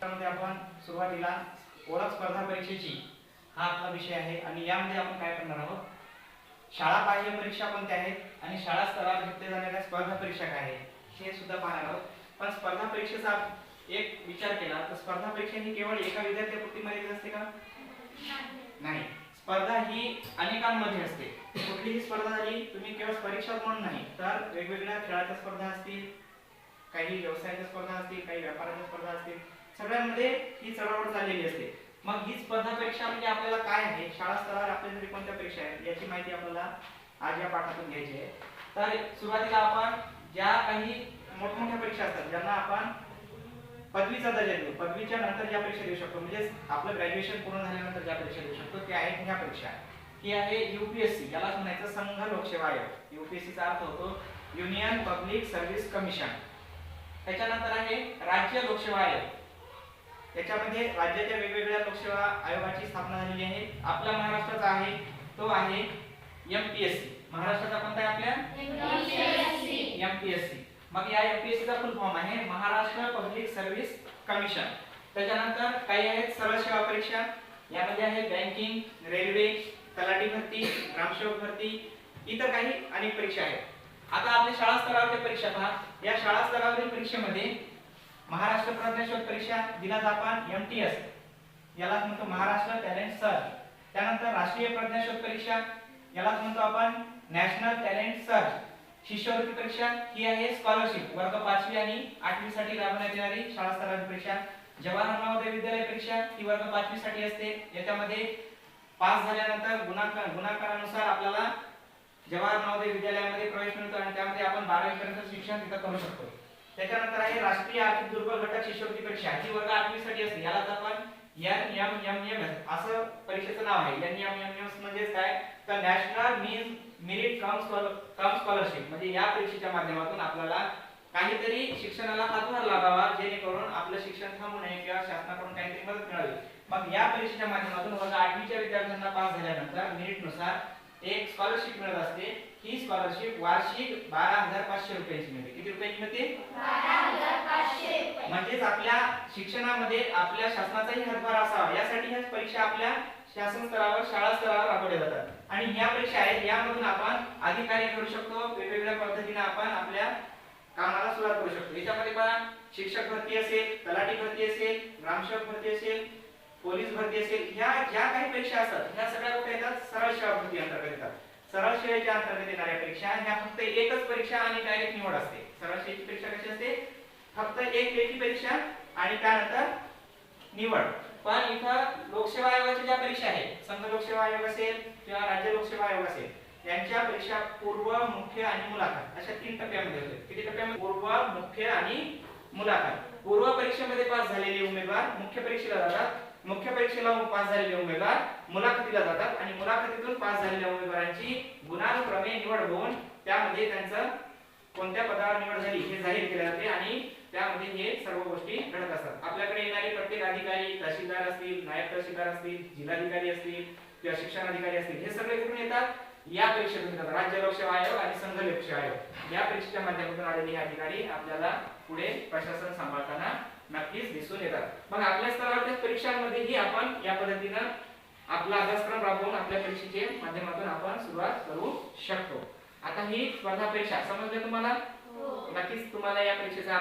त्यामध्ये आपण सुरुवातीला ओळख स्पर्धा परीक्षेची हा आपला विषय आहे आणि यामध्ये आपण काय करणार आहोत, शाळा बाह्य परीक्षा कोणत्या आहेत आणि शाळा स्तरावर घेतल्या जाणाऱ्या स्पर्धा परीक्षा काय आहेत हे सुद्धा पाहणार आहोत. पण स्पर्धा परीक्षेचा एक विचार केला तर स्पर्धा परीक्षा ही केवळ एका विद्यार्थ्यापुरती मर्यादित असते का? नाही. स्पर्धा ही अनेकांमध्ये असते. कुठलीही स्पर्धा झाली तुम्ही केवळ परीक्षा म्हणून नाही तर वेगवेगळ्या खेळाच्या स्पर्धा असतील, काही व्यवसायाच्या स्पर्धा असतील, काही व्यापाराच्या स्पर्धा असतील, सगळ्यांमध्ये ही चढाओढ चाललेली असते. मग ही स्पर्धा परीक्षा म्हणजे आपल्याला काय आहे, शाळा स्तरावर आपल्याकडे कोणत्या परीक्षा आहेत याची माहिती आपल्याला आज या पाठातून घ्यायची आहे. तर सुरुवातीला आपण ज्या काही मोठमोठ्या परीक्षा असतात ज्यांना आपण पदवीचा दर्जा देतो, पदवीच्या नंतर ज्या परीक्षा देऊ शकतो म्हणजे आपलं ग्रॅज्युएशन पूर्ण झाल्यानंतर ज्या परीक्षा देऊ शकतो त्या आहेत ह्या परीक्षा. ही आहे यूपीएससी, याला म्हणायचं संघ लोकसेवा आयोग. यूपीएससीचा अर्थ होतो युनियन पब्लिक सर्व्हिस कमिशन. त्याच्यानंतर आहे राज्य लोकसेवा आयोग. याच्यामध्ये राज्याच्या वेगवेगळ्या लोकसेवा आयोगाची स्थापना झालेली आहे. आपल्या महाराष्ट्राचा आहे तो आहे एमपीएससी. महाराष्ट्राचा कोणता आहे आपल्या? एमपीएससी. मग या एमपीएससीचा फुल फॉर्म आहे महाराष्ट्र पब्लिक सर्व्हिस कमिशन. त्याच्यानंतर काही आहेत सरळ सेवा परीक्षा. यामध्ये आहे बँकिंग, रेल्वे, तलाठी भरती, ग्रामसेवक भरती, इतर काही अनेक परीक्षा आहेत. आता आपल्या शाळा स्तरावरच्या परीक्षा पहा. या शाळा स्तरावरील परीक्षेमध्ये महाराष्ट्र प्रज्ञाशोध परीक्षा दिलाच आपण एमटीएस, याला म्हणतो महाराष्ट्र टॅलेंट सर्च. त्यानंतर राष्ट्रीय प्रज्ञाशोध परीक्षा, याला म्हणतो आपण नॅशनल टॅलेंट सर्च. शिष्यवृत्ती परीक्षा ही आहे स्कॉलरशिप, वर्ग 5वी आणि 8वी साठी राबवण्यात येणारी शाळा स्तरावरील परीक्षा. जवाहर नवोदय विद्यालय परीक्षा ही वर्ग 5वी साठी असते. याच्यामध्ये पास झाल्यानंतर गुणाकारानुसार आपल्याला जवाहर नवोदय विद्यालयामध्ये प्रवेश मिळतो आणि त्यामध्ये आपण 12वी पर्यंत शिक्षण तिथे करू शकतो. त्याच्यानंतर आहे राष्ट्रीय आर्थिक दुर्बल घटक शिष्यवृत्ती परीक्षा, ही वर्ग 8वी साठी असते. यालाच आपण NMMS असं परीक्षेचं नाव आहे. NMMS म्हणजे काय तर नॅशनल मेरिट कम स्कॉलरशिप. म्हणजे या परीक्षेच्या माध्यमातून आपल्याला काहीतरी शिक्षणाला हातभार लागावा जेणेकरून आपलं शिक्षण थांबू नये किंवा शासनाकडून काहीतरी मदत मिळावी. मग या परीक्षेच्या माध्यमातून वर्ग 8वीच्या विद्यार्थ्यांना पास झाल्यानंतर मेरिटनुसार एक स्कॉलरशिप मिळत असते. ही स्कॉलरशिप वार्षिक 12,500 रुपयांची मिळते. किती रुपयांची मिळते? 12,500. म्हणजेच आपल्या शिक्षणामध्ये आपल्या शासनाचाही हातभार असावा यासाठी ह्या परीक्षा आपल्या शासन स्तरावर शाळा स्तरावर राबवल्या जातात. आणि ह्या परीक्षा आहेत यामधून आपण अधिकारी करू शकतो. वेगवेगळ्या पद्धतीने आपण आपल्या कामाला सुरुवात करू शकतो. याच्यामध्ये पहा शिक्षक भरती असेल, तलाठी भरती असेल, ग्रामसेवक भरती असेल, पोलीस भरती असेल, ह्या ज्या काही परीक्षा असतात ह्या सगळ्या कुठे येतात? सरळ सेवा भरती अंतर्गत येतात. सरळ सेवेच्या अंतर्गत येणाऱ्या परीक्षा ह्या फक्त एकच परीक्षा आणि डायरेक्ट निवड असते. सरळ सेवेची परीक्षा कशी असते? फक्त एक लेखी परीक्षा आणि त्यानंतर निवड. पण इथं लोकसेवा आयोगाच्या ज्या परीक्षा आहेत, संघ लोकसेवा आयोग असेल किंवा राज्य लोकसेवा आयोग असेल, यांच्या परीक्षा पूर्व, मुख्य आणि मुलाखत अशा 3 टप्प्यामध्ये होते. किती टप्प्यामध्ये? पूर्व, मुख्य आणि मुलाखत. पूर्व परीक्षेमध्ये पास झालेले उमेदवार मुख्य परीक्षेला जातात, मुख्य परीक्षेला पास झालेले उमेदवार मुलाखतीला जातात आणि मुलाखतीतून पास झालेल्या उमेदवारांची गुणानुक्रमे निवड होऊन त्यामध्ये त्यांचं कोणत्या पदावर निवड झाली हे जाहीर केले जाते आणि त्यामध्ये हे सर्व गोष्टी घडत असतात. आपल्याकडे येणारे प्रत्येक अधिकारी, तहसीलदार असतील, नायब तहसीलदार असतील, जिल्हाधिकारी असतील किंवा शिक्षण अधिकारी असतील, हे सगळे कुठून येतात? या परीक्षेतून येतात. राज्य लोकसेवा आयोग आणि संघ लोकसेवा आयोग या परीक्षेच्या माध्यमातून आलेले अधिकारी आपल्याला पुढे प्रशासन सांभाळताना नक्कीच दिसून येतात. मग आपल्या स्तरावरच्या परीक्षांमध्येही आपण या पद्धतीनं आपला अभ्यासक्रम राबवून आपल्या परीक्षेच्या माध्यमातून आपण सुरुवात करू शकतो. आता ही स्पर्धा परीक्षा समजली तुम्हाला? नक्कीच तुम्हाला या परीक्षेचा